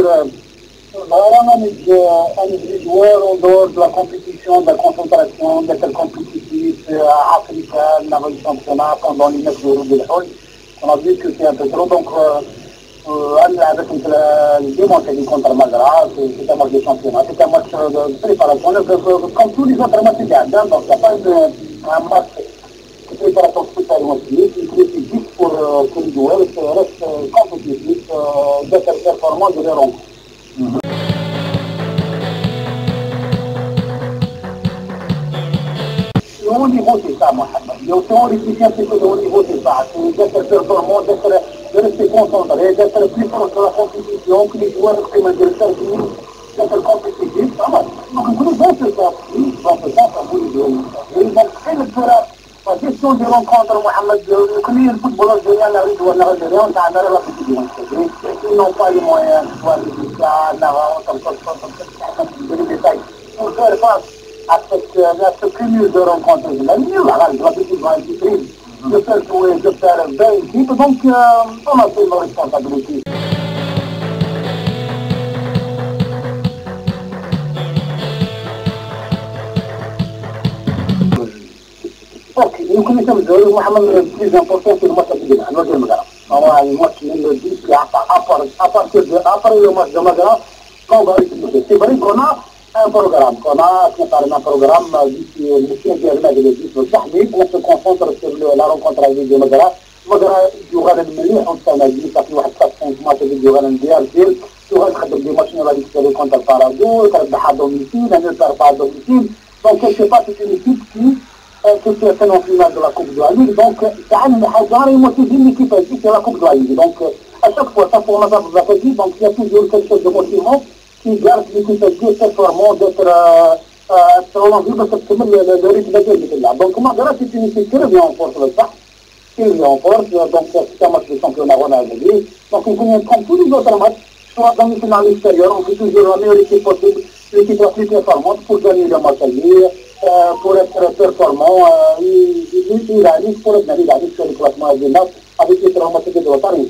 vraiment un joueur en dehors de la compétition, de la concentration, d'être compétitif africain dans le championnat pendant les 9 jours de l'Hol. On a vu que c'est un peu trop, donc avec le dimanche contre Magra, c'est un match de championnat, c'est un match de préparation, comme tous les autres matchs gagnants, donc il n'y a pas un match de préparation spéciale aussi, qui est spécifique pour les joueurs, et reste compétitif, d'être performant de leur rencontre. Le haut niveau, c'est ça, Mohamed. Le haut réfléchit un petit peu de haut niveau, c'est ça. C'est d'être performant, de rester concentré, d'être plus proche de la compétition, que les joueurs qui me disent d'être compétitif. Donc, nous devons se faire, c'est un beau niveau. Et donc, la gestion des rencontres, Mohamed, comme le football algérien arrive ou en Algérie, on a la compétition. Ils n'ont pas les moyens, soit les résultats, les détails. Pour faire face à ce cumul de rencontres de la nuit, l'habitude va être prise de faire jouer, de faire 20 équipes, donc on a fait nos responsabilités. Ok, nous connaissons le jeu, le plus important c'est le match de Magra. Le match numéro 10, après le match de Magra, on va récupérer. C'est vrai qu'on a un programme, préparé un programme d'ici le 5 juin de l'équipe Kabylie, on se concentre sur la rencontre avec Magra. Magra jouera le milieu, on s'en dit, ça fait 4-5 matchs de jouera le DRC, jouera des matchs à l'extérieur contre Paraguay, à domicile, un autre à domicile. Donc quelque part c'est une équipe qui est en finale de la Coupe de la Ligue, donc c'est une équipe qui est la Coupe de la Ligue. Donc à chaque fois, ça pour la petite, donc il y a toujours quelque chose de motivant qui garde l'équipe d'être performant, d'être prolongé, de le rythme de là. Donc Magra, c'est une équipe qui revient en force le ça, qui revient en force, donc c'est un match de championnat on a gagné. Donc on connaît comme tous les autres matchs, soit dans les finales extérieures, on fait toujours la meilleure équipe possible, l'équipe la plus performante pour gagner le match à lui, pour être performant, il a dit pour gagner la liste sur le classement avec les traumatisés de la Paris.